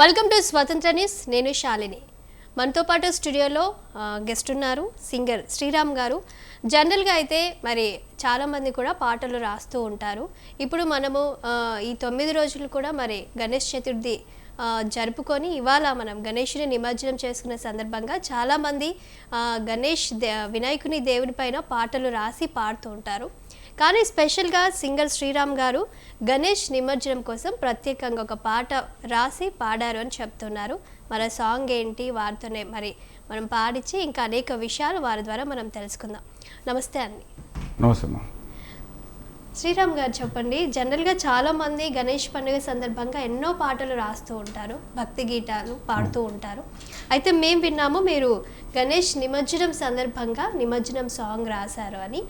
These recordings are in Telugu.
వెల్కమ్ టు స్వతంత్ర న్యూస్. నేను శాలిని. మనతో పాటు స్టూడియోలో గెస్ట్ ఉన్నారు సింగర్ శ్రీరామ్ గారు. జనరల్గా అయితే మరి చాలామంది కూడా పాటలు రాస్తూ ఉంటారు. ఇప్పుడు మనము ఈ 9 రోజులు కూడా మరి గణేష్ చతుర్థి జరుపుకొని ఇవాళ మనం గణేషుని నిమజ్జనం చేసుకునే సందర్భంగా చాలామంది వినాయకుని దేవుని పైన పాటలు రాసి పాడుతూ ఉంటారు. కానీ స్పెషల్గా సింగర్ శ్రీరామ్ గారు గణేష్ నిమజ్జనం కోసం ప్రత్యేకంగా ఒక పాట రాసి పాడారు అని చెప్తున్నారు. మరి సాంగ్ ఏంటి, వారితోనే మరి మనం పాడించి ఇంకా అనేక విషయాలు వారి ద్వారా మనం తెలుసుకుందాం. నమస్తే అండి. నమస్తే. శ్రీరామ్ గారు చెప్పండి, జనరల్గా చాలామంది గణేష్ పండుగ సందర్భంగా ఎన్నో పాటలు రాస్తూ ఉంటారు, భక్తి గీతాలు పాడుతూ ఉంటారు. అయితే మేము విన్నాము మీరు గణేష్ నిమజ్జనం సందర్భంగా నిమజ్జనం సాంగ్ రాశారు అని.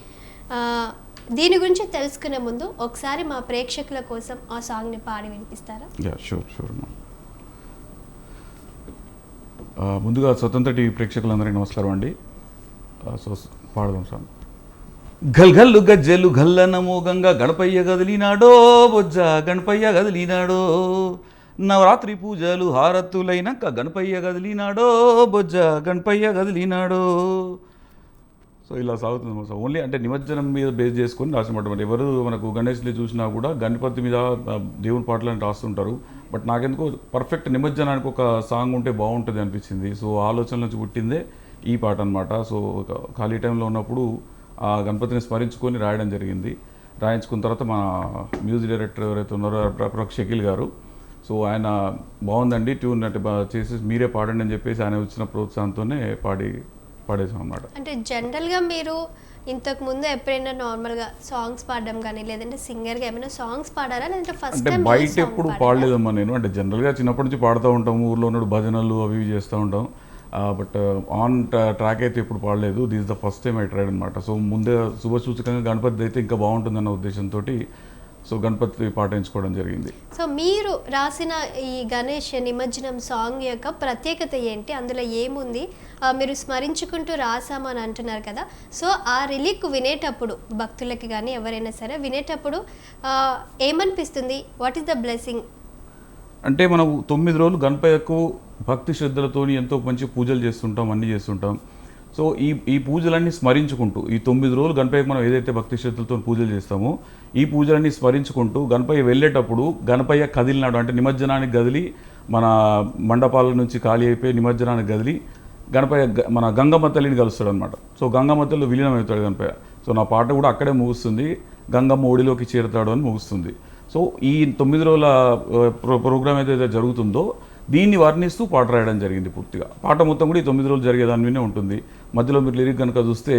దీని గురించి తెలుసుకునే ముందు ఒకసారి మా ప్రేక్షకుల కోసం ఆ సాంగ్ని పాడి వినిపిస్తారా? షూర్. ముందుగా స్వతంత్ర టీవీ ప్రేక్షకులందరికీ నమస్కారం అండి. పాడదాం సాంగ్. గల్ గల్లు గజ్జెలు గల్లన మోగంగా గణపయ్య గదిలినాడో బొజ్జ గణపయ్య గదిలినాడో, నవరాత్రి పూజలు హారత్తులైనాక గణపయ్య గదిలినాడో బొజ్జ గణపయ్య గదిలినాడో. సో ఇలా సాగుతుంది. ఓన్లీ అంటే నిమజ్జనం మీద బేస్ చేసుకొని రాసినమాట. ఎవరు మనకు గణేష్ని చూసినా కూడా గణపతి మీద దేవుని పాటలని రాస్తుంటారు. బట్ నాకెందుకు పర్ఫెక్ట్ నిమజ్జనానికి ఒక సాంగ్ ఉంటే బాగుంటుంది అనిపించింది. సో ఆలోచన నుంచి పుట్టిందే ఈ పాట అనమాట. సో ఖాళీ టైంలో ఉన్నప్పుడు ఆ గణపతిని స్మరించుకొని రాయడం జరిగింది. రాయించుకున్న తర్వాత మా మ్యూజిక్ డైరెక్టర్ ఎవరైతే ఉన్నారో ప్రొఫెసర్ షకీల్ గారు, సో ఆయన బాగుందండి ట్యూన్ అంటే చేసి మీరే పాడండి అని చెప్పేసి ఆయన వచ్చిన ప్రోత్సాహంతోనే పాడేసాం అన్నమాట. అంటే జనరల్గా మీరు ఇంతకు ముందు ఎప్పుడైనా నార్మల్గా సాంగ్స్ పాడడం కానీ లేదంటే సింగర్గా ఏమైనా సాంగ్స్ పాడారా, లేదంటే ఫస్ట్ టైం బయట ఎప్పుడు పాడలేదమ్మా నేను. అంటే జనరల్గా చిన్నప్పటి నుంచి పాడుతూ ఉంటాం, ఊర్లో ఉన్న భజనలు అవి చేస్తూ ఉంటాం. బట్ ఆన్ ట్రాక్ అయితే ఎప్పుడు పాడలేదు. This the first time I tried అనమాట. సో ముందే శుభసూచకంగా గణపతి అయితే ఇంకా బాగుంటుందన్న ఉద్దేశంతో సో గణపతి పాట ఎంచుకోవడం జరిగింది. సో మీరు రాసిన ఈ గణేష్ నిమజ్జనం సాంగ్ యొక్క ప్రత్యేకత ఏంటి, అందులో ఏముంది, మీరు స్మరించుకుంటూ రాసామని అంటున్నారు కదా. సో ఆ రిలీక్ వినేటప్పుడు భక్తులకి కానీ ఎవరైనా సరే వినేటప్పుడు ఏమనిపిస్తుంది, వాట్ ఈస్ ద బ్లెస్సింగ్? అంటే మనం 9 రోజులు గణపయ్యకు భక్తి శ్రద్ధలతో ఎంతో మంచి పూజలు చేస్తుంటాం, అన్నీ చేస్తుంటాం. సో ఈ పూజలన్నీ స్మరించుకుంటూ ఈ 9 రోజులు గణపయ్యకు మనం ఏదైతే భక్తి శ్రద్ధలతో పూజలు చేస్తామో ఈ పూజలన్నీ స్మరించుకుంటూ గణపయ్య వెళ్ళేటప్పుడు గణపయ్య కదిలినాడు అంటే నిమజ్జనానికి కదిలి మన మండపాల నుంచి ఖాళీ అయిపోయి నిమజ్జనానికి కదిలి గణపయ్య మన గంగమ్మ తల్లిని కలుస్తాడు అనమాట. సో గంగమ్మ తల్లి విలీనం అవుతాడు గణపయ్య. సో నా పాట కూడా అక్కడే ముగుస్తుంది, గంగమ్మ ఒడిలోకి చేరుతాడు అని ముగుస్తుంది. సో ఈ 9 రోజుల ప్రోగ్రామ్ ఏదైతే జరుగుతుందో దీన్ని వర్ణిస్తూ పాట రాయడం జరిగింది. పూర్తిగా పాట మొత్తం కూడా ఈ 9 రోజులు జరిగేదాని మీదే ఉంటుంది. మధ్యలో మీరు లిరిక్ కనుక చూస్తే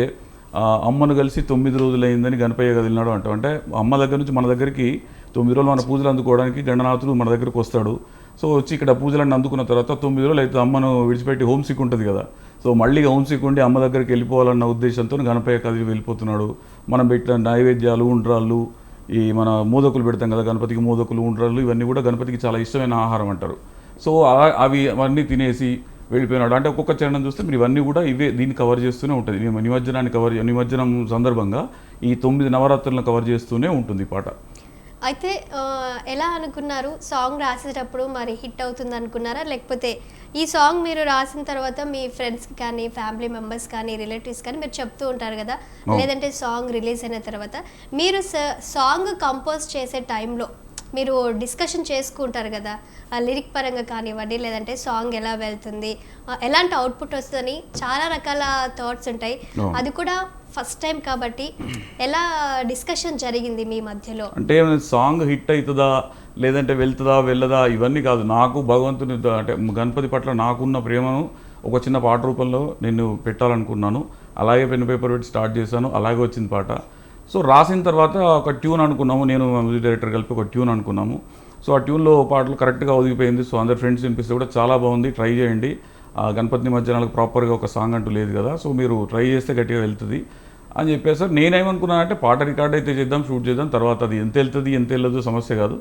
అమ్మను కలిసి 9 రోజులైందని గణపయ్య కదిలినాడు అంటాం. అంటే అమ్మ దగ్గర నుంచి మన దగ్గరికి 9 రోజులు మన పూజలు అందుకోవడానికి గణనాథుడు మన దగ్గరికి వస్తాడు. సో వచ్చి ఇక్కడ పూజలన్నీ అందుకున్న తర్వాత 9 రోజులు అయితే అమ్మను విడిచిపెట్టి హోమ్ సిక్ ఉంటుంది కదా. సో మళ్ళీ హోమ్ సిక్ ఉండి అమ్మ దగ్గరికి వెళ్ళిపోవాలన్న ఉద్దేశంతో గణపయ్య కదిలి వెళ్ళిపోతున్నాడు. మనం పెట్టిన నైవేద్యాలు, ఉండ్రాళ్ళు, ఈ మన మోదకులు పెడతాం కదా గణపతికి, మోదకులు, ఉండ్రాళ్ళు ఇవన్నీ కూడా గణపతికి చాలా ఇష్టమైన ఆహారం అంటారు. సో అవన్నీ తినేసి వెళ్ళిపోయినాడు. అంటే ఒక్కొక్క చరణం చూస్తే మీరు ఇవన్నీ కూడా దీన్ని కవర్ చేస్తూనే ఉంటుంది. నిమజ్జనం సందర్భంగా ఈ 9 నవరాత్రులను కవర్ చేస్తూనే ఉంటుంది ఈ పాట. అయితే ఎలా అనుకున్నారు సాంగ్ రాసేటప్పుడు? మరి హిట్ అవుతుంది అనుకున్నారా, లేకపోతే ఈ సాంగ్ మీరు రాసిన తర్వాత మీ ఫ్రెండ్స్కి కానీ ఫ్యామిలీ మెంబర్స్ కానీ రిలేటివ్స్ కానీ మీరు చెప్తూ ఉంటారు కదా, లేదంటే సాంగ్ రిలీజ్ అయిన తర్వాత మీరు సాంగ్ కంపోజ్ చేసే టైంలో మీరు డిస్కషన్ చేసుకుంటారు కదా, లిరిక్ పరంగా కానివ్వండి లేదంటే సాంగ్ ఎలా వెళ్తుంది, ఎలాంటి అవుట్పుట్ వస్తుందని చాలా రకాల థాట్స్ ఉంటాయి. అది కూడా ఫస్ట్ టైం కాబట్టి ఎలా డిస్కషన్ జరిగింది మీ మధ్యలో? అంటే సాంగ్ హిట్ అవుతుందా లేదంటే వెళ్తుందా వెళ్ళదా ఇవన్నీ కాదు. నాకు భగవంతుని అంటే గణపతి పట్ల నాకున్న ప్రేమను ఒక చిన్న పాట రూపంలో నేను పెట్టాలనుకున్నాను. అలాగే పెన్ పేపర్ పెట్టి స్టార్ట్ చేశాను, అలాగే వచ్చింది పాట. సో రాసిన తర్వాత ఒక ట్యూన్ అనుకున్నాము, నేను మ్యూజిక్ డైరెక్టర్ కలిపి ఒక ట్యూన్ అనుకున్నాము. సో ఆ ట్యూన్లో పాటలు కరెక్ట్గా ఒదిగిపోయింది. సో అందరు ఫ్రెండ్స్ వినిపిస్తే కూడా చాలా బాగుంది, ట్రై చేయండి. గణపతి నిమజ్జనాలకు ప్రాపర్గా ఒక సాంగ్ అంటూ లేదు కదా, సో మీరు ట్రై చేస్తే గట్టిగా వెళ్తుంది అని చెప్పేసి నేనేమనుకున్నానంటే పాట రికార్డ్ అయితే చేద్దాం, షూట్ చేద్దాం, తర్వాత అది ఎంత వెళ్తుంది ఎంత వెళ్ళదు సమస్య కాదు,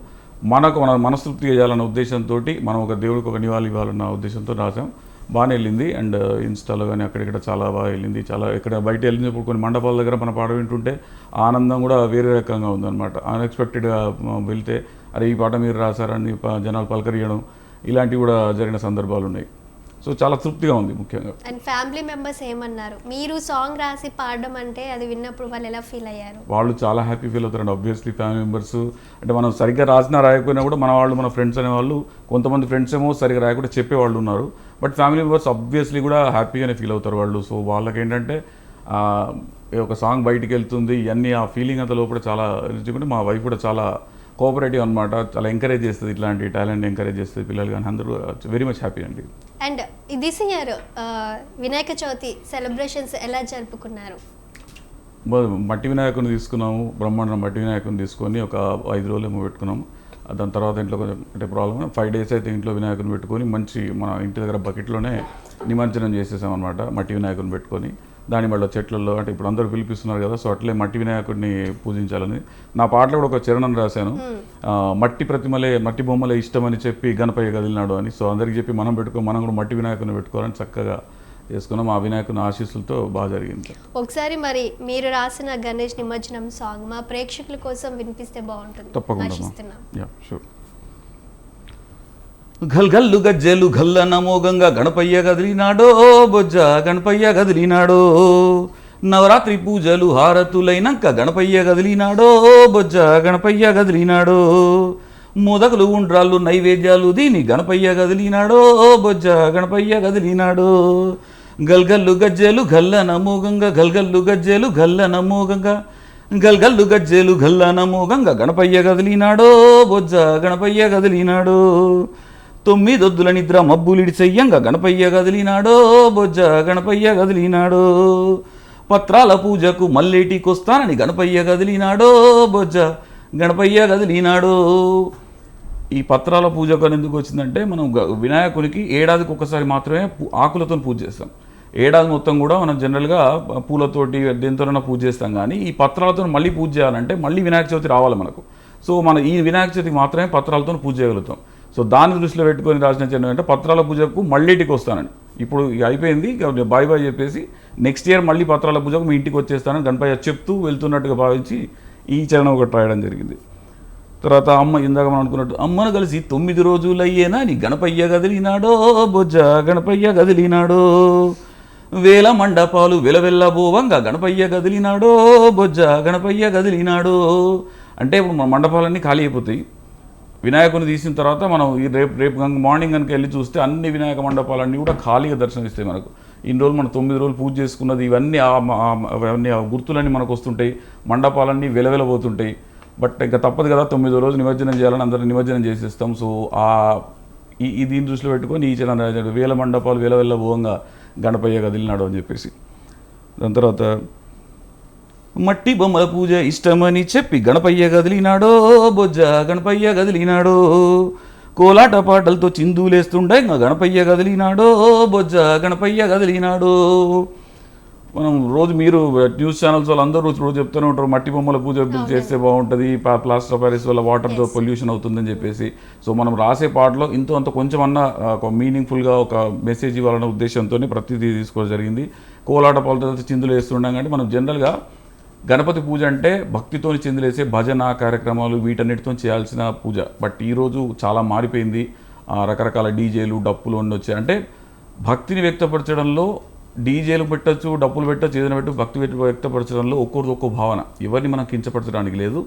మన మనస్తృప్తి చేయాలన్న ఉద్దేశంతో మనం ఒక దేవుడికి ఒక నివాళి ఇవ్వాలన్న ఉద్దేశంతో రాసాం. బాగానే వెళ్ళింది. అండ్ ఇన్స్టాలో కానీ అక్కడిక్కడ చాలా బాగా వెళ్ళింది. చాలా ఇక్కడ బయట వెళ్ళినప్పుడు కొన్ని మండపాల దగ్గర మన పాట వింటుంటే ఆనందం కూడా వేరే రకంగా ఉందన్నమాట. అన్ఎక్స్పెక్టెడ్గా వెళ్తే అరే ఈ పాట మీరు రాశారని జనాలు పలకరియడం, ఇలాంటివి కూడా జరిగిన సందర్భాలు ఉన్నాయి. సో చాలా తృప్తిగా ఉంది ముఖ్యంగా. అండ్ ఫ్యామిలీ మెంబర్స్ ఏమన్నారు? మీరు సాంగ్ రాసి పాడడం అంటే అది విన్నప్పుడు వాళ్ళు ఎలా ఫీల్ అయ్యారు? వాళ్ళు చాలా హ్యాపీ ఫీల్ అవుతారండి. ఆబ్వియస్లీ ఫ్యామిలీ మెంబర్స్ అంటే మనం సరిగ్గా రాసినా రాయకపోయినా కూడా మన ఫ్రెండ్స్ అనేవాళ్ళు, కొంతమంది ఫ్రెండ్స్ ఏమో సరిగ్గా రాయకుండా చెప్పేవాళ్ళు ఉన్నారు. బట్ ఫ్యామిలీ మెంబర్స్ ఆబ్వియస్లీ కూడా హ్యాపీగానే ఫీల్ అవుతారు వాళ్ళు. సో వాళ్ళకి ఏంటంటే ఒక సాంగ్ బయటికి వెళ్తుంది ఇవన్నీ ఆ ఫీలింగ్ అంత లోపల చాలా రుచిగా. మా వైఫ్ కూడా చాలా కోఆపరేటివ్ అనమాట, చాలా ఎంకరేజ్ చేస్తుంది, ఇట్లాంటి టాలెంట్ ఎంకరేజ్ చేస్తుంది పిల్లలు, కానీ అందరూ వెరీ మచ్ హ్యాపీ అండి. And this year Vinayaka Chavithi celebrations ఎలా జరుపుకున్నారు? మట్టి వినాయకుని తీసుకున్నాము, బ్రహ్మాండం మట్టి వినాయకుని తీసుకొని ఒక 5 రోజులు ఏమో పెట్టుకున్నాము. దాని తర్వాత ఇంట్లో కొంచెం అంటే ప్రాబ్లమ్ 5 days అయితే ఇంట్లో వినాయకుని పెట్టుకొని మంచి మన ఇంటి దగ్గర బకెట్లోనే నిమజ్జనం చేసేసాం అనమాట. మట్టి వినాయకుని పెట్టుకొని దాని మళ్ళీ చెట్లలో అంటే ఇప్పుడు అందరూ పిలిపిస్తున్నారు కదా, సో అట్లే మట్టి వినాయకుడిని పూజించాలని నా పాటలో కూడా ఒక చరణం రాశాను. మట్టి బొమ్మలే ఇష్టమని చెప్పి గణపయ్య కదిలినాడు అని. సో అందరికి చెప్పి మనం కూడా మట్టి వినాయకుని పెట్టుకోవాలని చక్కగా చేసుకున్నాం. ఆ వినాయకుని ఆశీస్సులతో బాగా జరిగింది. ఒకసారి మరి మీరు రాసిన గణేష్ నిమజ్జనం సాంగ్ మా ప్రేక్షకుల కోసం వినిపిస్తే బాగుంటుంది. తప్పకుండా. గల్గల్లు గజ్జెలు గల్లన మోగంగా గణపయ్య గదిలినాడో బొజ్జ గణపయ్య గదిలినాడో. నవరాత్రి పూజలు హారతులైనాక గణపయ్య గదిలినాడో బొజ్జ గణపయ్య గదిలినాడో. మోదకులు ఉండ్రాళ్ళు నైవేద్యాలు దీని గణపయ్య గదిలినాడో బొజ్జ గణపయ్య గదిలినాడో. గల్గల్లు గజ్జెలు గల్లన మోగంగా గల్గల్లు గజ్జెలు గల్లన మోగంగా గల్గల్లు గజ్జెలు గల్లన మోగంగా గణపయ్య గదిలినాడో బొజ్జ గణపయ్య గదిలినాడో. 9 ఒద్దుల నిద్ర మబ్బులిడి చెయ్యంగా గణపయ్య గదిలినాడో బొజ్జ గణపయ్య గదిలినాడో. పత్రాల పూజకు మల్లేటికొస్తానని గణపయ్య గదిలినాడో బొజ్జ గణపయ్య గదిలినాడో. ఈ పత్రాల పూజకు ఎందుకు వచ్చిందంటే మనం వినాయకునికి ఏడాదికి ఒకసారి మాత్రమే ఆకులతో పూజ చేస్తాం. ఏడాది మొత్తం కూడా మనం జనరల్గా పూలతోటి దేంతోనైనా పూజ చేస్తాం, కానీ ఈ పత్రాలతో మళ్ళీ పూజ చేయాలంటే మళ్ళీ వినాయక చవితి రావాలి మనకు. సో మన ఈ వినాయక చవితికి మాత్రమే పత్రాలతో పూజ చేయగలుగుతాం. సో దాన్ని దృష్టిలో పెట్టుకొని రాసిన చిన్న అంటే పత్రాల పూజకు మళ్ళీటికి వస్తానని. ఇప్పుడు అయిపోయింది బాయ్ బాయ్ చెప్పేసి నెక్స్ట్ ఇయర్ మళ్ళీ పత్రాల పూజకు మీ ఇంటికి వచ్చేస్తానని గణపయ్య చెప్తూ వెళ్తున్నట్టుగా భావించి ఈ చరణం ఒకటి రాయడం జరిగింది. తర్వాత ఇందాక మనం అనుకున్నట్టు అమ్మను కలిసి 9 రోజులయ్యేనా నీ గణపయ్య గదిలినాడో బొజ్జ గణపయ్య గదిలినాడో. వేల మండపాలు వెలవెల్లబోవంగా గణపయ్య గదిలినాడో బొజ్జ గణపయ్య గదిలినాడో. అంటే ఇప్పుడు మన మండపాలన్నీ ఖాళీ అయిపోతాయి. వినాయకుని తీసిన తర్వాత మనం ఈ రేపు మార్నింగ్ కనుక వెళ్ళి చూస్తే అన్ని వినాయక మండపాలన్నీ కూడా ఖాళీగా దర్శనమిస్తాయి మనకు. ఇన్ని రోజులు మనం 9 రోజులు పూజ చేసుకున్నది ఇవన్నీ అవన్నీ గుర్తులన్నీ మనకు వస్తుంటాయి, మండపాలన్నీ వెలవెలబోతుంటాయి. బట్ ఇంకా తప్పదు కదా, 9వ రోజు నిమజ్జనం చేయాలని అందరం నిమజ్జనం చేసేస్తాం. సో దీన్ని దృష్టిలో పెట్టుకొని ఈ చరణం రాశాడు. వేల మండపాలు వెలవెల్లబోవంగా గణపయ్య కదిలినాడు అని చెప్పేసి. దాని తర్వాత మట్టి బొమ్మల పూజ ఇష్టమని చెప్పి గణపయ్య గదిలినాడో బొజ్జ గణపయ్య గదిలినాడో. కోలాట పాటలతో చిందులేస్తుండే గణపయ్య గదిలినాడో బొజ్జ గణపయ్య గదిలినాడో. మనం రోజు మీరు న్యూస్ ఛానల్స్ వాళ్ళు అందరూ రోజు చెప్తూనే ఉంటారు మట్టి బొమ్మల పూజ చేస్తే బాగుంటుంది, ప్లాస్టర్ ఆఫ్ ప్యారిస్ వల్ల వాటర్తో పొల్యూషన్ అవుతుందని చెప్పేసి. సో మనం రాసే పాటలో అంత కొంచెం అన్న ఒక మీనింగ్ఫుల్గా ఒక మెసేజ్ ఇవ్వాలన్న ఉద్దేశంతో ప్రతిదీ తీసుకోవడం జరిగింది. కోలాట పాటలతో చిందులు వేస్తుండగా అంటే మనం జనరల్గా గణపతి పూజ అంటే భక్తితో చిందులేసే భజన కార్యక్రమాలు వీటన్నిటితో చేయాల్సిన పూజ. బట్ ఈరోజు చాలా మారిపోయింది. రకరకాల డీజేలు డప్పులు అన్నీ వచ్చాయి. అంటే భక్తిని వ్యక్తపరచడంలో డీజేలు పెట్టచ్చు, డప్పులు పెట్టచ్చు, ఏదైనా పెట్టు, భక్తి వ్యక్తపరచడంలో ఒక్కొక్కరు ఒక్కో భావన. ఎవరిని మనం కించపరచడానికి లేదు.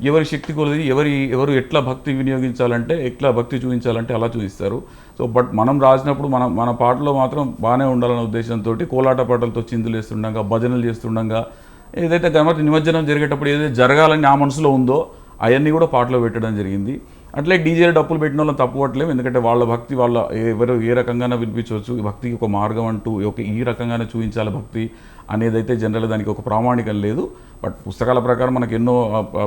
ఎవరి శక్తి కొలది ఎవరు ఎట్లా భక్తి వినియోగించాలంటే, ఎట్లా భక్తి చూపించాలంటే అలా చూపిస్తారు. సో బట్ మనం రాసినప్పుడు మన పాటలో మాత్రం బాగానే ఉండాలనే ఉద్దేశంతో కోలాట పాటలతో చిందులేస్తుండగా, భజనలు చేస్తుండగా, ఏదైతే గణపతి నిమజ్జనం జరిగేటప్పుడు ఏదైతే జరగాలని ఆ మనసులో ఉందో అవన్నీ కూడా పాటలో పెట్టడం జరిగింది. అట్లే డీజేలు డప్పులు పెట్టిన వాళ్ళని తప్పుపట్టలేము, ఎందుకంటే వాళ్ళ భక్తి ఎవరు ఏ రకంగానే వినిపించవచ్చు. భక్తికి ఒక మార్గం అంటూ ఈ రకంగానే చూపించాలి భక్తి అనేదైతే జనరల్గా దానికి ఒక ప్రామాణికం లేదు. బట్ పుస్తకాల ప్రకారం మనకు ఎన్నో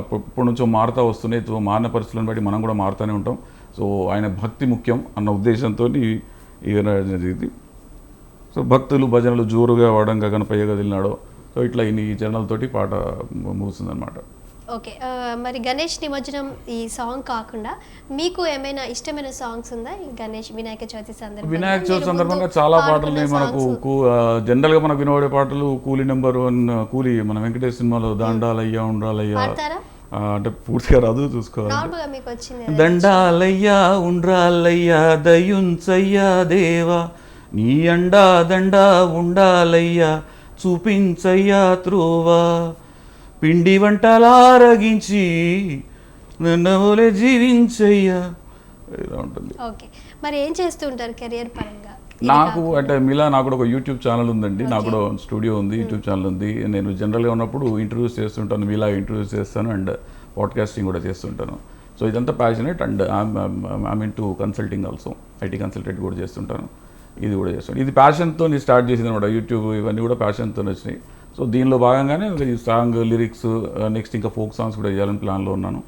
ఇప్పటి నుంచో మారుతూ వస్తున్నాయి. సో మారిన పరిస్థితులను బట్టి మనం కూడా మారుతూనే ఉంటాం. సో ఆయన భక్తి ముఖ్యం అన్న ఉద్దేశంతో జరిగింది. సో భక్తులు భజనలు జోరుగా వాడంగా గణపయ్య గదిలినాడో. సో ఇట్లా ఈ చరణాలతోటి పాట ముగుస్తుందన్నమాట. ఓకే, మరి గణేష్ నిమజ్జనం ఈ సాంగ్ కాకుండా మీకు ఏమైనా ఇష్టమైన సాంగ్స్ ఉందా ఈ గణేష్ వినాయక చవితి సందర్భంగా? వినాయక చవితి సందర్భంగా చాలా పాటలు ఉన్నాయి మనకు. జనరల్గా మనకు వినబడే పాటలు కూలీ నెంబర్ 1 కూలీ మన వెంకటేష్ సినిమాలో దండాలయ్యా ఉండాలయ్యా అంటే పూర్తిగా రాదు చూసుకోవాలి. నార్మల్గా మీకు వచ్చింది దండాలయ్యా ఉండ్రాలయ్యా దయుంచయ్యా దేవా నీ అండా దండా ఉండాలయ్యా చూపించయ్యా త్రోవా పిండి వంటలారగించి నన్నవలే జీవించయ్యా ఇలా ఉంటుంది. ఓకే, మరి ఏం చేస్తూ ఉంటారు కెరియర్ పరంగా? నాకు అంటే మీలా నాకు కూడా ఒక యూట్యూబ్ ఛానల్ ఉందండి, నాకు కూడా స్టూడియో ఉంది, యూట్యూబ్ ఛానల్ ఉంది. నేను జనరల్గా ఉన్నప్పుడు ఇంటర్వ్యూస్ చేస్తుంటాను, మీలా ఇంటర్వ్యూస్ చేస్తాను అండ్ పాడ్కాస్టింగ్ కూడా చేస్తుంటాను. సో ఇదంతా passionate and I'm in to consulting also, IT consultant కూడా చేస్తుంటాను, ఇది కూడా చేస్తాను. ఇది ప్యాషన్తో స్టార్ట్ చేసింది అనమాట, యూట్యూబ్ ఇవన్నీ కూడా ప్యాషన్తో వచ్చినాయి. సో దీనిలో భాగంగానే ఈ సాంగ్ లిరిక్స్ నెక్స్ట్ ఇంకా ఫోక్ సాంగ్స్ కూడా చేయాలని ప్లాన్లో ఉన్నాను.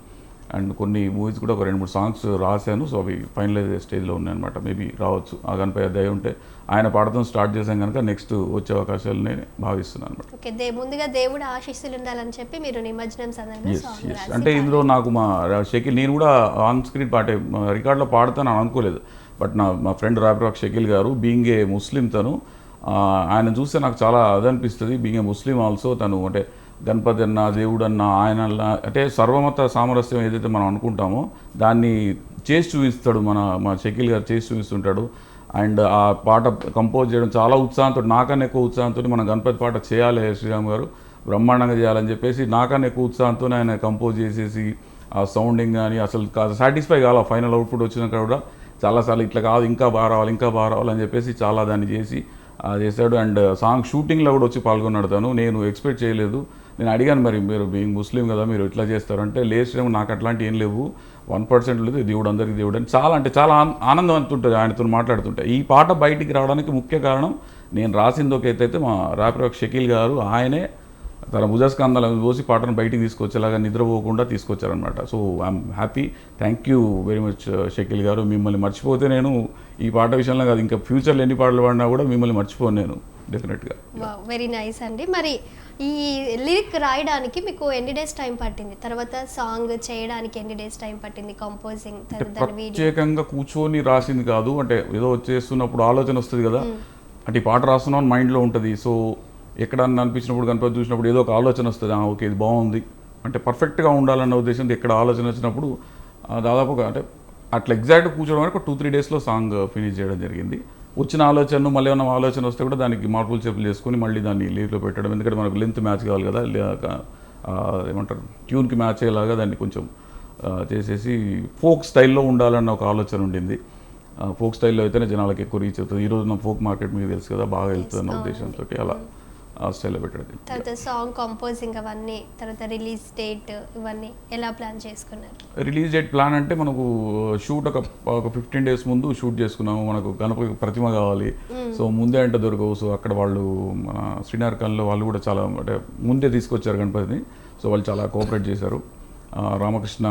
అండ్ కొన్ని మూవీస్ కూడా ఒక 2-3 సాంగ్స్ రాశాను. సో అవి ఫైనలైజ్ స్టేజ్లో ఉన్నాయన్నమాట. మేబీ రావచ్చు, ఆ గణపై దయ ఉంటే ఆయన పాడటం స్టార్ట్ చేసాం కనుక నెక్స్ట్ వచ్చే అవకాశాలు నేను భావిస్తున్నాను అనమాట. ఓకే, ముందుగా దేవుడు ఆశీస్సులు ఉండాలని చెప్పి మీరు నిమజ్జనం సందర్భంగా అంటే ఇందులో నాకు మా షకీల్, నేను కూడా ఆన్ స్క్రీన్ పాటే రికార్డులో పాడతాను అని అనుకోలేదు. బట్ మా ఫ్రెండ్ రాక్ షకీల్ గారు బీయింగ్ ఏ ముస్లిం, తను ఆయన చూస్తే నాకు చాలా అదనిపిస్తుంది. బీయింగ్ ఏ ముస్లిం ఆల్సో తను అంటే గణపతి అన్న దేవుడు అన్న ఆయన అంటే సర్వమత సామరస్యం ఏదైతే మనం అనుకుంటామో దాన్ని చేసి చూపిస్తాడు, మా షకీల్ గారు చేసి చూపిస్తుంటాడు. అండ్ ఆ పాట కంపోజ్ చేయడం చాలా ఉత్సాహంతో, నాకన్నా ఎక్కువ ఉత్సాహంతో మన గణపతి పాట చేయాలి శ్రీరామ్ గారు బ్రహ్మాండంగా చేయాలని చెప్పేసి నాకన్నా ఎక్కువ ఉత్సాహంతో ఆయన కంపోజ్ చేసేసి ఆ సౌండింగ్ కానీ అసలు సాటిస్ఫై కావాలి. ఫైనల్ అవుట్పుట్ వచ్చినాక కూడా చాలాసార్లు ఇట్లా కాదు ఇంకా బాగా రావాలి అని చెప్పేసి చాలా దాన్ని చేసి చేశాడు. అండ్ సాంగ్ షూటింగ్లో కూడా వచ్చి పాల్గొన్నాడు తను. నేను ఎక్స్పెక్ట్ చేయలేదు. నేను అడిగాను, మరి మీరు బీయింగ్ ముస్లిం కదా మీరు ఇట్లా చేస్తారంటే, లేచేమో నాకు అట్లాంటి ఏం లేవు, 1% లేదు, దేవుడు అందరికీ దేవుడు అని చాలా ఆనందం అంటుంటుంది ఆయనతో మాట్లాడుతుంటే. ఈ పాట బయటికి రావడానికి ముఖ్య కారణం నేను రాసింది ఒక ఎత్తైతే మా రాక్ షకీల్ గారు ఆయనే తన భుజస్కంధాలను పోసి పాటను బయటికి తీసుకొచ్చేలాగా నిద్రపోకుండా తీసుకొచ్చారనమాట. So I'm happy, thank you very much Shakeel గారు. మిమ్మల్ని మర్చిపోతే నేను ఈ పాట విషయంలో కాదు, ఇంకా ఫ్యూచర్లో ఎన్ని పాటలు పాడినా కూడా మిమ్మల్ని మర్చిపోను నేను డెఫినెట్గా. వెరీ నైస్ అండి. మరి ఈ లిరిక్ రాయడానికి మీకు ఎన్ని డేస్ టైం పట్టింది? తర్వాత సాంగ్ చేయడానికి ఎన్ని డేస్ టైం పట్టింది? కంపోజింగ్ ప్రత్యేకంగా కూర్చొని రాసింది కాదు, అంటే ఏదో చేస్తున్నప్పుడు ఆలోచన వస్తుంది కదా, అంటే ఈ పాట రాస్తున్నాం మైండ్లో ఉంటుంది. సో ఎక్కడన్నా అనిపించినప్పుడు గణపతి చూసినప్పుడు ఏదో ఒక ఆలోచన వస్తుంది, ఓకే ఇది బాగుంది అంటే పర్ఫెక్ట్గా ఉండాలన్న ఉద్దేశంతో ఎక్కడ ఆలోచన వచ్చినప్పుడు దాదాపుగా అంటే అట్లా ఎగ్జాక్ట్గా కూర్చోవడం వరకు 2-3 డేస్లో సాంగ్ ఫినిష్ చేయడం జరిగింది. వచ్చిన ఆలోచనను మళ్ళీ ఏమైనా ఆలోచన వస్తే కూడా దానికి మార్పులు చెప్పులు చేసుకొని మళ్ళీ దాన్ని లీవ్లో పెట్టడం, ఎందుకంటే మనకు లెంత్ మ్యాచ్ కావాలి కదా, ఏమంటారు ట్యూన్కి మ్యాచ్ అయ్యేలాగా దాన్ని కొంచెం చేసేసి ఫోక్ స్టైల్లో ఉండాలన్న ఒక ఆలోచన ఉండింది. ఫోక్ స్టైల్లో అయితేనే జనాలకు ఎక్కువ రీచ్ అవుతుంది. ఈరోజు నా ఫోక్ మార్కెట్ మీకు తెలుసు కదా, బాగా వెళ్తుంది అన్న ఉద్దేశంతో అలా ఆ స్టైల్లో పెట్టడం. తర్వాత సాంగ్ కంపోజింగ్ అవన్నీ, తర్వాత రిలీజ్ డేట్ ఇవన్నీ ఎలా ప్లాన్ చేసుకున్నారు? రిలీజ్ డేట్ ప్లాన్ అంటే మనకు షూట్ ఒక 15 డేస్ ముందు షూట్ చేసుకున్నాము. మనకు గణపతి ప్రతిమ కావాలి, సో ముందే అంటే దొరకవు. సో అక్కడ వాళ్ళు మన శ్రీనగర్లో వాళ్ళు కూడా చాలా అంటే ముందే తీసుకొచ్చారు గణపతిని. సో వాళ్ళు చాలా కోఆపరేట్ చేశారు. రామకృష్ణ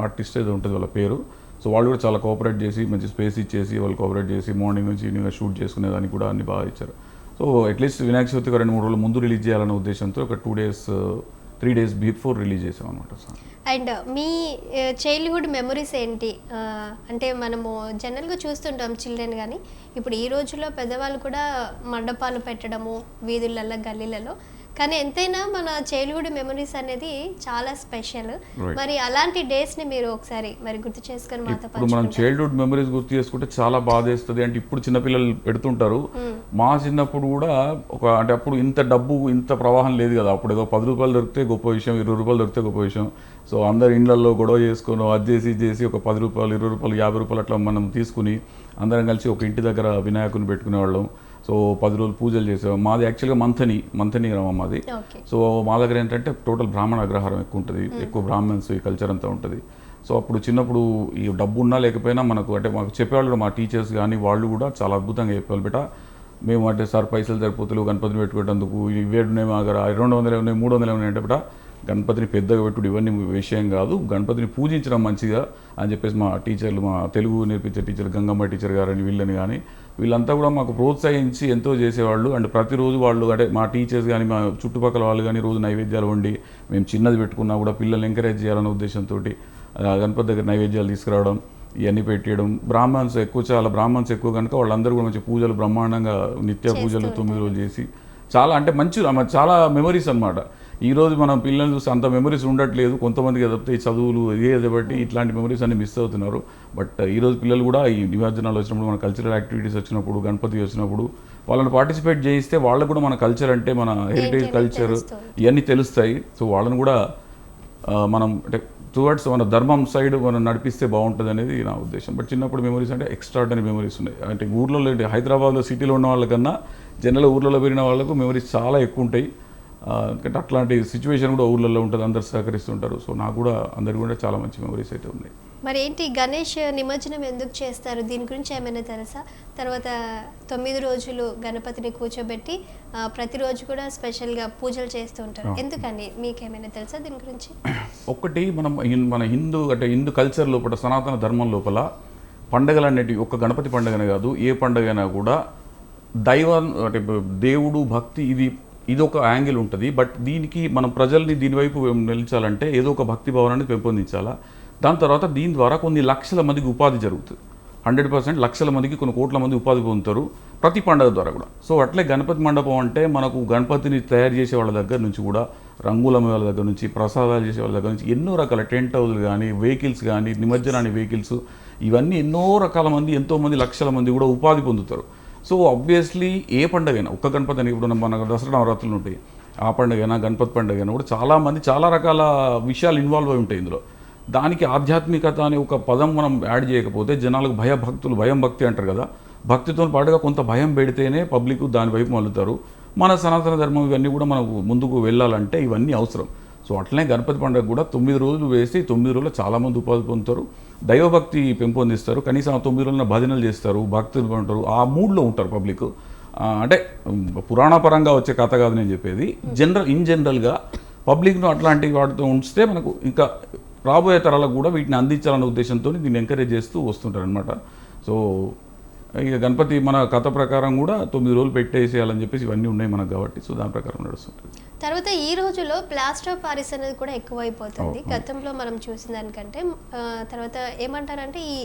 ఆర్టిస్ట్ ఏదో ఉంటుంది వాళ్ళ పేరు. సో వాళ్ళు కూడా చాలా కోఆపరేట్ చేసి మంచి స్పేస్ ఇచ్చేసి వాళ్ళు కోఆపరేట్ చేసి మార్నింగ్ నుంచి ఈవినింగ్ షూట్ చేసుకునేదానికి కూడా అన్ని బాగా ఇచ్చారు. సో అట్లీస్ట్ వినాయక చవితికి 2-3 రోజుల ముందు రిలీజ్ చేయాలనే ఉద్దేశంతో ఒక 3 డేస్ బిఫోర్ రిలీజ్ చేసాం అనమాట. అండ్ మీ చైల్డ్హుడ్ మెమరీస్ ఏంటి? అంటే మనము జనరల్గా చూస్తుంటాం చిల్డ్రన్, కానీ ఇప్పుడు ఈ రోజుల్లో పెద్దవాళ్ళు కూడా మండపాలు పెట్టడము వీధులలో గల్లీలలో, కానీ ఎంతైనా మన చైల్డ్హుడ్ మెమరీస్ అనేది చాలా స్పెషల్. మరి అలాంటి డేస్ని మీరు ఒకసారి మరి గుర్తు చేసుకొని మాతో ఇప్పుడు మనం చైల్డ్హుడ్ మెమరీస్ గుర్తు చేసుకుంటే చాలా బాధేస్తుంది. అంటే ఇప్పుడు చిన్నపిల్లలు పెడుతుంటారు, మా చిన్నప్పుడు కూడా అంటే అప్పుడు ఇంత డబ్బు ఇంత ప్రవాహం లేదు కదా. అప్పుడు ఏదో 10 రూపాయలు దొరికితే గొప్ప విషయం, 20 రూపాయలు దొరికితే గొప్ప విషయం. సో అందరు ఇండ్లలో గొడవ చేసుకుని అది చేసి ఒక 10 రూపాయలు 20 రూపాయలు 50 రూపాయలు అట్లా మనం తీసుకుని అందరం కలిసి ఒక ఇంటి దగ్గర వినాయకుని పెట్టుకునేవాళ్ళం. సో 10 రోజులు పూజలు చేసేవాళ్ళం. మాది యాక్చువల్గా మంథని గ్రామం మాది. సో మా దగ్గర ఏంటంటే టోటల్ బ్రాహ్మణ అగ్రహారం ఎక్కువ ఉంటుంది, ఎక్కువ బ్రాహ్మణ్స్ ఈ కల్చర్ అంతా ఉంటుంది. సో అప్పుడు చిన్నప్పుడు ఈ డబ్బు ఉన్నా లేకపోయినా మనకు అంటే మాకు చెప్పేవాళ్ళు మా టీచర్స్ కానీ వాళ్ళు కూడా చాలా అద్భుతంగా చెప్పేవాళ్ళు. బేటా మేము అంటే సార్ పైసలు సరిపోతులు గణపతిని పెట్టుకునేందుకు ఇవే ఉన్నాయి మా దగ్గర 200 ఉన్నాయి 300 ఉన్నాయి అంటే బేటా గణపతిని పెద్దగా పెట్టుడు ఇవన్నీ విషయం కాదు, గణపతిని పూజించడం మంచిగా అని చెప్పేసి మా టీచర్లు, మా తెలుగు నేర్పించే టీచర్ గంగమ్మ టీచర్ గారని వీళ్ళని కానీ వీళ్ళంతా కూడా మాకు ప్రోత్సహించి ఎంతో చేసేవాళ్ళు. అండ్ ప్రతిరోజు వాళ్ళు అంటే మా టీచర్స్ కానీ మా చుట్టుపక్కల వాళ్ళు కానీ రోజు నైవేద్యాలు వండి మేము చిన్నది పెట్టుకున్నా కూడా పిల్లల్ని ఎంకరేజ్ చేయాలనే ఉద్దేశంతో గణపతి దగ్గర నైవేద్యాలు తీసుకురావడం ఇవన్నీ పెట్టేయడం. చాలా బ్రాహ్మణ్స్ ఎక్కువ కనుక వాళ్ళందరూ కూడా మంచి పూజలు బ్రహ్మాండంగా నిత్య పూజలు 9 రోజులు చేసి చాలా అంటే మంచి చాలా మెమరీస్ అనమాట. ఈ రోజు మనం పిల్లల్ని చూస్తే అంత మెమరీస్ ఉండట్లేదు, కొంతమందికి తప్పితే ఈ చదువులు ఇదే బట్టి ఇట్లాంటి మెమరీస్ అన్ని మిస్ అవుతున్నారు. బట్ ఈ రోజు పిల్లలు కూడా ఈ నిమజ్జనాలు వచ్చినప్పుడు, మన కల్చరల్ యాక్టివిటీస్ వచ్చినప్పుడు, గణపతి వచ్చినప్పుడు వాళ్ళని పార్టిసిపేట్ చేయిస్తే వాళ్ళకు కూడా మన కల్చర్ అంటే మన హెరిటేజ్ కల్చర్ ఇవన్నీ తెలుస్తాయి. సో వాళ్ళని కూడా మనం అంటే టువర్డ్స్ మన ధర్మం సైడ్ మనం నడిపిస్తే బాగుంటుంది అనేది నా ఉద్దేశం. బట్ చిన్నప్పుడు మెమరీస్ అంటే ఎక్స్ట్రాడనరీ మెమరీస్ ఉన్నాయి. అంటే ఊర్లలో హైదరాబాద్లో సిటీలో ఉన్న వాళ్ళకన్నా జనరల్ ఊర్లలో పెరిగిన వాళ్ళకు మెమరీస్ చాలా ఎక్కువ ఉంటాయి. ఎందుకంటే అట్లాంటి సిచ్యువేషన్ కూడా ఊర్లలో ఉంటుంది, అందరు సహకరిస్తుంటారు. సో నాకు కూడా అందరికీ కూడా చాలా మంచి మెమరీస్ అయితే ఉన్నాయి. మరి ఏంటి గణేష్ నిమజ్జనం ఎందుకు చేస్తారు, దీని గురించి ఏమైనా తెలుసా? తర్వాత 9 రోజులు గణపతిని కూర్చోబెట్టి ప్రతిరోజు కూడా స్పెషల్గా పూజలు చేస్తూ ఉంటారు, ఎందుకని మీకేమైనా తెలుసా దీని గురించి? ఒకటి మన హిందూ కల్చర్ లోపల, సనాతన ధర్మం లోపల పండుగలు అనేటివి ఒక్క గణపతి పండుగనే కాదు, ఏ పండుగైనా కూడా దైవం అంటే దేవుడు భక్తి ఇది ఒక యాంగిల్ ఉంటుంది. బట్ దీనికి మనం ప్రజల్ని దీనివైపు నిలిచాలంటే ఏదో ఒక భక్తి భావనాన్ని పెంపొందించాలా. దాని తర్వాత దీని ద్వారా కొన్ని లక్షల మందికి ఉపాధి జరుగుతుంది. 100% లక్షల మందికి, కొన్ని కోట్ల మంది ఉపాధి పొందుతారు ప్రతి పండుగ ద్వారా కూడా. సో అట్లే గణపతి మండపం అంటే మనకు గణపతిని తయారు చేసే వాళ్ళ దగ్గర నుంచి కూడా, రంగుల వాళ్ళ దగ్గర నుంచి, ప్రసాదాలు చేసే వాళ్ళ దగ్గర నుంచి ఎన్నో రకాల టెంట్ హౌస్లు కానీ, వెహికల్స్ కానీ, నిమజ్జనాన్ని వెహికల్స్, ఇవన్నీ ఎన్నో రకాల మంది, ఎంతోమంది లక్షల మంది కూడా ఉపాధి పొందుతారు. సో ఆబ్వియస్లీ ఏ పండుగైనా, ఒక్క గణపతి అని ఇప్పుడు మన దసరా నవరాత్రులు ఉంటాయి, ఆ పండుగైనా గణపతి పండుగైనా కూడా చాలామంది చాలా రకాల విషయాలు ఇన్వాల్వ్ అయి ఉంటాయి ఇందులో. దానికి ఆధ్యాత్మికత అనే ఒక పదం మనం యాడ్ చేయకపోతే జనాలకు భయం భక్తి అంటారు కదా, భక్తితో పాటుగా కొంత భయం పెడితేనే పబ్లిక్ దాని వైపు మళ్ళుతారు. మన సనాతన ధర్మం ఇవన్నీ కూడా మనకు ముందుకు వెళ్ళాలంటే ఇవన్నీ అవసరం. సో అట్లనే గణపతి పండుగ కూడా 9 రోజులు వేసి 9 రోజుల్లో చాలామంది ఉపాధి పొందుతారు, దైవభక్తి పెంపొందిస్తారు. కనీసం ఆ 9 రోజుల భజనలు చేస్తారు, భక్తులు ఉంటారు, ఆ మూడ్లో ఉంటారు పబ్లిక్. అంటే పురాణపరంగా వచ్చే కథ కాదు నేను చెప్పేది, ఇన్ జనరల్గా పబ్లిక్ను అట్లాంటి వాటితో ఉంచితే మనకు ఇంకా రాబోయే తరాలకు కూడా వీటిని అందించాలనే ఉద్దేశంతో దీన్ని ఎంకరేజ్ చేస్తూ వస్తుంటారు అనమాట. సో ఇక గణపతి మన కథ ప్రకారం కూడా 9 రోజులు పెట్టేసేయాలని చెప్పేసి ఇవన్నీ ఉన్నాయి మనకు కాబట్టి, సో దాని ప్రకారం నడుస్తుంటుంది. తర్వాత ఈ రోజులో ప్లాస్టర్ ఆఫ్ పారిస్ అనేది కూడా ఎక్కువైపోతుంది గతంలో మనం చూసిన దానికంటే. తర్వాత ఏమంటారంటే ఈ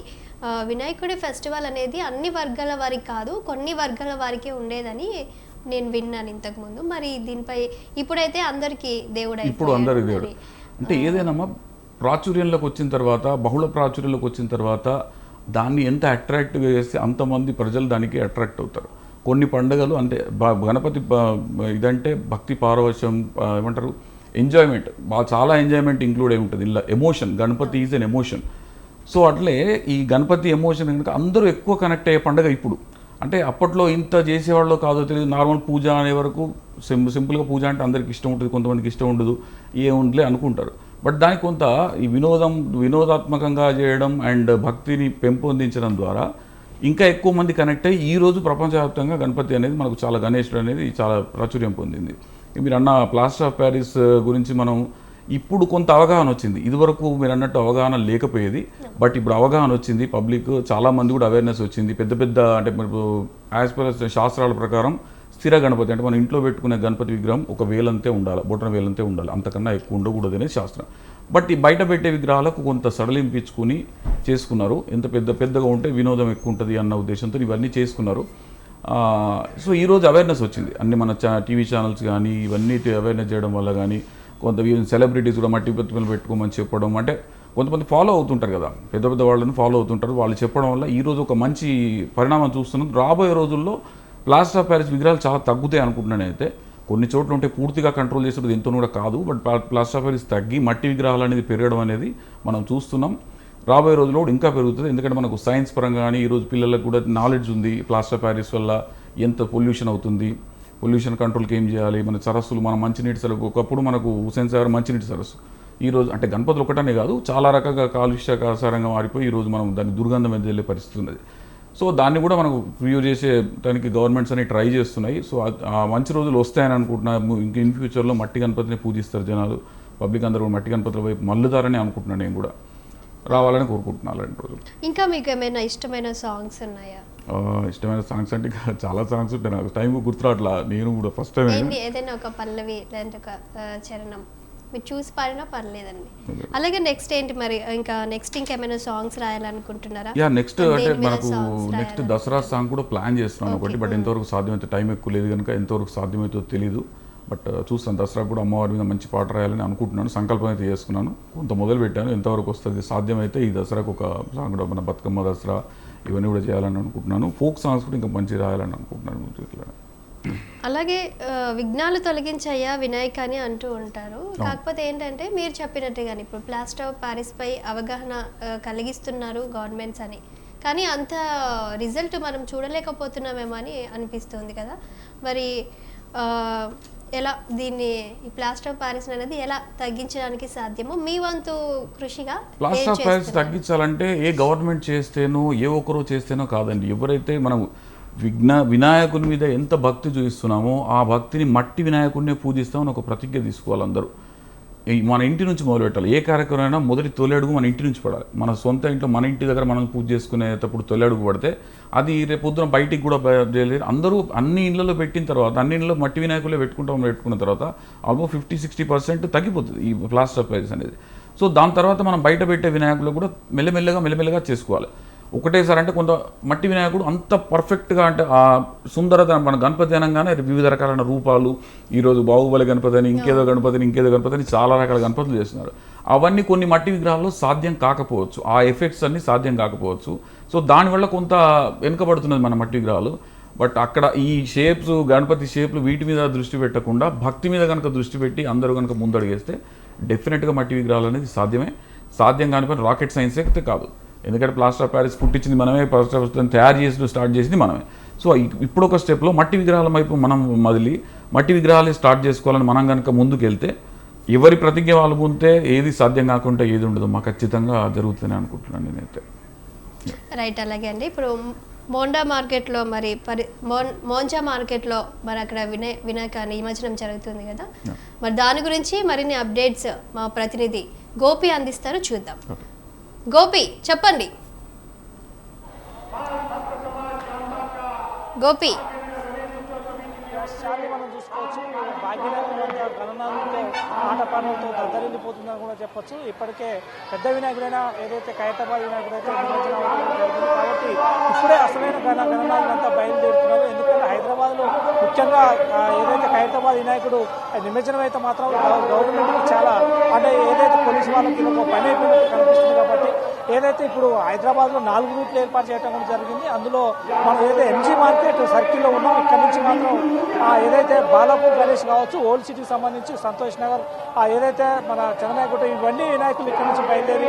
వినాయకుడి ఫెస్టివల్ అనేది అన్ని వర్గాల వారికి కాదు, కొన్ని వర్గాల వారికే ఉండేదని నేను విన్నాను ఇంతకుముందు. మరి దీనిపై ఇప్పుడైతే అందరికీ దేవుడు, ఇప్పుడు అందరికి దేవుడు అంటే ఏదైనా ప్రాచుర్యంలోకి వచ్చిన తర్వాత, బహుళ ప్రాచుర్యంలోకి వచ్చిన తర్వాత దాన్ని ఎంత అట్రాక్టివ్గా చేస్తే అంతమంది ప్రజలు దానికి అట్రాక్ట్ అవుతారు. కొన్ని పండుగలు అంటే గణపతి ఇదంటే భక్తి పారవశ్యం, ఏమంటారు, ఎంజాయ్మెంట్, చాలా ఎంజాయ్మెంట్ ఇంక్లూడ్ అయి ఉంటుంది ఇలా. Emotion, Ganapati is an emotion. So అట్లే ఈ గణపతి ఎమోషన్ కనుక అందరూ ఎక్కువ కనెక్ట్ అయ్యే పండుగ ఇప్పుడు. అంటే అప్పట్లో ఇంత చేసేవాళ్ళు కాదో తెలియదు, నార్మల్ పూజ అనే వరకు సింపుల్గా పూజ అంటే అందరికి ఇష్టం ఉంటుంది, కొంతమందికి ఇష్టం ఉండదు, ఏముండలే అనుకుంటారు. బట్ దానికి కొంత ఈ వినోదాత్మకంగా చేయడం అండ్ భక్తిని పెంపొందించడం ద్వారా ఇంకా ఎక్కువ మంది కనెక్ట్ అయ్యి ఈరోజు ప్రపంచవ్యాప్తంగా గణపతి అనేది మనకు చాలా, గణేశుడు అనేది చాలా ప్రాచుర్యం పొందింది. మీరు అన్న ప్లాస్టర్ ఆఫ్ ప్యారిస్ గురించి మనం ఇప్పుడు కొంత అవగాహన వచ్చింది. ఇదివరకు మీరు అన్నట్టు అవగాహన లేకపోయేది, బట్ ఇప్పుడు అవగాహన వచ్చింది, పబ్లిక్ చాలామంది కూడా అవేర్నెస్ వచ్చింది. పెద్ద అంటే యాజ్ పర్ శాస్త్రాల ప్రకారం స్థిర గణపతి అంటే మన ఇంట్లో పెట్టుకునే గణపతి విగ్రహం ఒక వేలంతే ఉండాలి, బొటన వేలంతే ఉండాలి, అంతకన్నా ఎక్కువ ఉండకూడదు అనేది శాస్త్రం. బట్ ఈ బయట పెట్టే విగ్రహాలకు కొంత సడలింపించుకుని చేసుకున్నారు. ఎంత పెద్దగా ఉంటే వినోదం ఎక్కువ ఉంటుంది అన్న ఉద్దేశంతో ఇవన్నీ చేసుకున్నారు. సో ఈరోజు అవేర్నెస్ వచ్చింది, అన్ని మన టీవీ ఛానల్స్ కానీ ఇవన్నీ అవేర్నెస్ చేయడం వల్ల కానీ, కొంత సెలబ్రిటీస్ కూడా మట్టి ప్రతిమలు పెట్టుకోమని చెప్పడం, అంటే కొంతమంది ఫాలో అవుతుంటారు కదా, పెద్ద వాళ్ళని ఫాలో అవుతుంటారు, వాళ్ళు చెప్పడం వల్ల ఈరోజు ఒక మంచి పరిణామం చూస్తున్నాం. రాబోయే రోజుల్లో ప్లాస్టర్ ఆఫ్ ప్యారిస్ విగ్రహాలు చాలా తగ్గుతాయి అనుకుంటున్నాను. అయితే కొన్ని చోట్ల ఉంటే పూర్తిగా కంట్రోల్ చేసేది ఎంతో కూడా కాదు, బట్ ప్లాస్టర్ ఆఫ్ ప్యారిస్ తగ్గి మట్టి విగ్రహాలు అనేది పెరగడం అనేది మనం చూస్తున్నాం. రాబోయే రోజుల్లో కూడా ఇంకా పెరుగుతుంది, ఎందుకంటే మనకు సైన్స్ పరంగా కానీ ఈరోజు పిల్లలకు కూడా నాలెడ్జ్ ఉంది ప్లాస్టర్ ఆఫ్ ప్యారిస్ వల్ల ఎంత పొల్యూషన్ అవుతుంది, పొల్యూషన్ కంట్రోల్కి ఏం చేయాలి, మన సరస్సులు, మన మంచినీటి సరస్సు, ఒకప్పుడు మనకు హుసేన్ సాగర్ మంచినీటి సరస్సు ఈరోజు అంటే గణపతులు ఒకటనే కాదు చాలా రకంగా కాలుష్యకాసారంగా మారిపోయి ఈరోజు మనం దాన్ని దుర్గంధం వెళ్ళే పరిస్థితి ఉన్నది. సో దాన్ని కూడా మనకు ప్రివ్యూర్ చేసే దానికి గవర్నమెంట్స్ అనేవి ట్రై చేస్తున్నాయి. సో ఆ మంచి రోజులు వస్తాయని అనుకుంటున్నాను. ఇంక ఇన్ ఫ్యూచర్లో మట్టి గణపతిని పూజిస్తారు జనాలు, పబ్లిక్ అందరూ మట్టి గణపతుల వైపు మళ్ళుతారని అనుకుంటున్నాను, నేను కూడా రావాలని కోరుకుంటున్నాను అలాంటి రోజులు. ఇంకా మీకు ఏమైనా ఇష్టమైన సాంగ్స్ ఉన్నాయా? ఇష్టమైన సాంగ్స్ అంటే చాలా సాంగ్స్ ఉంటాయి, నాకు టైం గుర్తురాట్లా. నేను కూడా ఫస్ట్ టైం ఏదైనా ఒక పల్లవి లేదంటే ఒక చరణం మీరు చూసి పాడినా పర్లేదండి. అలాగే నెక్స్ట్ ఏంటి మరి, ఇంకా ఇంకేమైనా సాంగ్స్ రాయాలనుకుంటున్నారా? నెక్స్ట్ అంటే మనకు నెక్స్ట్ దసరా సాంగ్ కూడా ప్లాన్ చేస్తున్నాను ఒకటి, బట్ ఎంతవరకు సాధ్యమైతే, టైం ఎక్కువ లేదు కనుక ఎంతవరకు సాధ్యమవుతుందో తెలీదు. బట్ చూస్తాను దసరా కూడా అమ్మవారి మీద మంచి పాట రాయాలని అనుకుంటున్నాను, సంకల్పం అయితే చేసుకున్నాను, కొంత మొదలు పెట్టాను, ఎంతవరకు వస్తుంది సాధ్యమైతే ఈ దసరాకు ఒక సాంగ్ కూడా మన బతుకమ్మ దసరా ఇవన్నీ కూడా చేయాలని అనుకుంటున్నాను, ఫోక్ సాంగ్స్ కూడా ఇంకా మంచి రాయాలని అనుకుంటున్నాను. ఇట్లా అలాగే విఘ్నాలు తొలగించయ్యా వినాయక అని అంటూ ఉంటారు. కాకపోతే ఏంటంటే మీరు చెప్పినట్టుగానే ఇప్పుడు ప్లాస్టర్ ఆఫ్ ప్యారిస్ పై అవగాహన కలిగిస్తున్నారు గవర్నమెంట్స్ అని, కానీ అంత రిజల్ట్ మనం చూడలేకపోతున్నామేమో అని అనిపిస్తుంది కదా. మరి ఎలా దీన్ని ఈ ప్లాస్టర్ ఆఫ్ ప్యారిస్ అనేది ఎలా తగ్గించడానికి సాధ్యమో మీ వంతు కృషిగా ప్లాస్టర్ ఆఫ్ ప్యారిస్ తగ్గించాలంటే ఏ గవర్నమెంట్ చేస్తేనో ఏ ఒక్కరో చేస్తేనో కాదండి. ఎవరైతే మనం వినాయకుని మీద ఎంత భక్తి చూపిస్తున్నామో ఆ భక్తిని మట్టి వినాయకుడినే పూజిస్తామని ఒక ప్రతిజ్ఞ తీసుకోవాలి అందరూ. మన ఇంటి నుంచి మొదలు పెట్టాలి. ఏ కార్యక్రమమైనా మొదటి తొలి అడుగు మన ఇంటి నుంచి పడాలి. మన సొంత ఇంట్లో మన ఇంటి దగ్గర మనం పూజ చేసుకునేటప్పుడు తొలి అడుగు పడితే అది రేపు పొద్దున బయటికి కూడా చేయలేదు. అందరూ అన్ని ఇళ్లలో పెట్టిన తర్వాత అన్ని ఇళ్ళలో మట్టి వినాయకులే పెట్టుకున్న తర్వాత ఆల్మోస్ట్ 50-60% తగ్గిపోతుంది ఈ ప్లాస్టర్ ఆఫ్ ప్యారిస్ అనేది. సో దాని తర్వాత మనం బయట పెట్టే వినాయకులు కూడా మెల్లమెల్లగా చేసుకోవాలి. ఒకటేసారి అంటే కొంత మట్టి వినాయకుడు అంత పర్ఫెక్ట్గా అంటే ఆ సుందరత మన గణపతి అనగానే వివిధ రకాలైన రూపాలు, ఈరోజు బాహుబలి గణపతి అని ఇంకేదో గణపతి అని చాలా రకాల గణపతులు చేస్తున్నారు. అవన్నీ కొన్ని మట్టి విగ్రహాల్లో సాధ్యం కాకపోవచ్చు, ఆ ఎఫెక్ట్స్ అన్నీ సాధ్యం కాకపోవచ్చు. సో దానివల్ల కొంత వెనుకబడుతున్నది మన మట్టి విగ్రహాలు. బట్ అక్కడ ఈ షేప్స్ గణపతి షేప్లు వీటి మీద దృష్టి పెట్టకుండా భక్తి మీద కనుక దృష్టి పెట్టి అందరూ కనుక ముందడుగేస్తే డెఫినెట్గా మట్టి విగ్రహాలు అనేది సాధ్యం కాని పని రాకెట్ సైన్స్ అయితే కాదు. ఎందుకంటే ప్లాస్టర్ ఆఫ్ ప్యారిస్ పుట్టించింది మనమే, ప్లాస్టర్ ఆఫ్ తయారు చేసి స్టార్ట్ చేసింది మనమే. సో ఇప్పుడు ఒక స్టెప్లో మట్టి విగ్రహాల వైపు మనం మొదలి మట్టి విగ్రహాలు స్టార్ట్ చేసుకోవాలని మనం కనుక ముందుకు వెళ్తే ఎవరి ప్రతిజ్ఞ వాళ్ళు ఉంటే ఏది సాధ్యం కాకుండా ఏది ఉండదు మా ఖచ్చితంగా జరుగుతుందని అనుకుంటున్నాను నేనైతే. రైట్. అలాగే అండి, ఇప్పుడు మోండా మార్కెట్లో మరి మోంజా మార్కెట్లో మరి అక్కడ వినాయక నిమజ్జనం జరుగుతుంది కదా, మరి దాని గురించి మరిన్ని అప్డేట్స్ మా ప్రతినిధి గోపి అందిస్తారు, చూద్దాం. గోపి చెప్పండి. గోపి మనం చూసుకోవచ్చు భాగ్యనగరంలో గణనాలతో ఆటపాటలతో దద్దరిల్లిపోతుందని కూడా చెప్పొచ్చు. ఇప్పటికే పెద్ద వినాయకుడైనా ఏదైతే ఖైరతాబాద్ వినాయకుడు అయితే నిమజ్జనం జరిగింది కాబట్టి ఇప్పుడే అసలైన గణనాలంతా బయలుదేరుతున్నారు. ఎందుకంటే హైదరాబాద్లో ముఖ్యంగా ఏదైతే ఖైరతాబాద్ వినాయకుడు నిమజ్జనం అయితే మాత్రం గవర్నమెంట్కి చాలా అంటే ఏదైతే పోలీసు వాళ్ళకి ఒక పని అయిపోయినట్టు కనిపిస్తుంది. కాబట్టి ఏదైతే ఇప్పుడు హైదరాబాద్లో 4 రూట్లు ఏర్పాటు చేయడం కూడా జరిగింది. అందులో మనం ఏదైతే ఎంజీ మార్కెట్ సర్కిల్లో ఉన్నాం ఇక్కడ నుంచి మాత్రం ఏదైతే బాలాపూర్ గణేష్ కావచ్చు, ఓల్డ్ సిటీకి సంబంధించి సంతోష్ నగర్ ఏదైతే మన చెన్నైగుట్ట ఇవన్నీ వినాయకులు ఇక్కడ నుంచి బయలుదేరి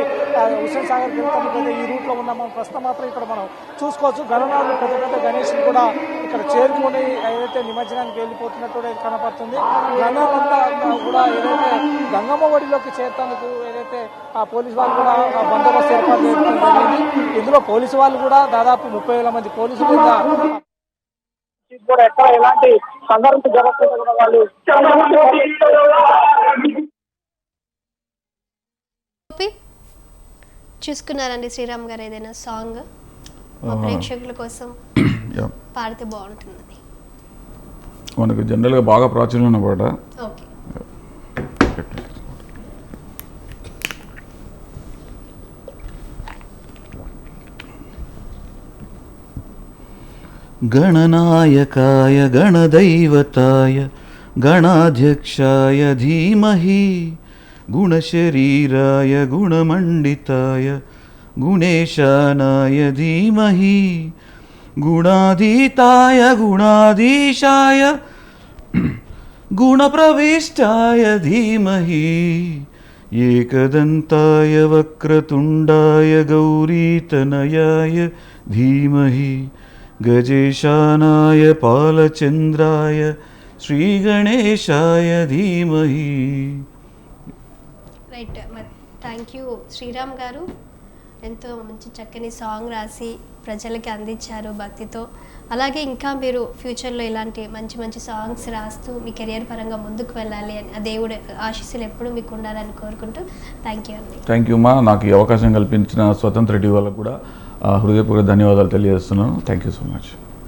హుస్సేన్ సాగర్కి వెళ్తాను ఈ రూట్లో ఉన్నాం. మనం ప్రస్తుతం మాత్రం ఇక్కడ మనం చూసుకోవచ్చు గణనాలు పెద్ద గణేష్ని కూడా ఇక్కడ చేరుకొని ఏదైతే నిమజ్జనానికి వెళ్ళిపోతున్నట్టు కనపడుతుంది. గణనాలంతా కూడా ఏదైతే గంగమ్మ ఒడిలోకి చేరుతానికి ఏదైతే ఆ పోలీసు వాళ్ళు కూడా బందోబస్తు ఏర్పాటు చేయడం జరిగింది. ఇందులో పోలీసు వాళ్ళు కూడా దాదాపు 30,000 మంది పోలీసులు కూడా ఎక్కడ ఎలాంటి సందర్భం జరగకుండా వాళ్ళు చూసుకున్నారండి. శ్రీరామ్ గారు ఏదైనా సాంగ్ ప్రేక్షకుల కోసం పాడితే బాగుంటుంది. మనకు జనరల్గా బాగా ప్రాచుర్యం ఉన్న పాట. ఓకే. గణనాయకాయ గణదైవతాయ గణాధ్యక్షాయ ధీమహి గుణశరీరాయ గుణమండితాయ గుణేశానాయ ధీమహి గుణాధీతాయ గుణాధీశాయ గుణప్రవిష్టాయ ధీమహి ఏకదంతాయ వక్రతుండాయ గౌరీతనయాయ ధీమహి గజేశానాయ పాలచంద్రాయ శ్రీగణేశాయ ధీమహి. రైట్. మరి థ్యాంక్ యూ శ్రీరామ్ గారు, ఎంతో మంచి చక్కని సాంగ్ రాసి ప్రజలకి అందించారు భక్తితో. అలాగే ఇంకా మీరు ఫ్యూచర్లో ఇలాంటి మంచి మంచి సాంగ్స్ రాస్తూ మీ కెరియర్ పరంగా ముందుకు వెళ్ళాలి అని ఆ దేవుడు ఆశీస్సులు ఎప్పుడు మీకు ఉండాలని కోరుకుంటూ థ్యాంక్ యూ అండి. థ్యాంక్ యూ మా, నాకు ఈ అవకాశం కల్పించిన స్వతంత్ర టీవీ వాళ్ళకు కూడా హృదయపూర్వక ధన్యవాదాలు తెలియజేస్తున్నాను. Thank you so much.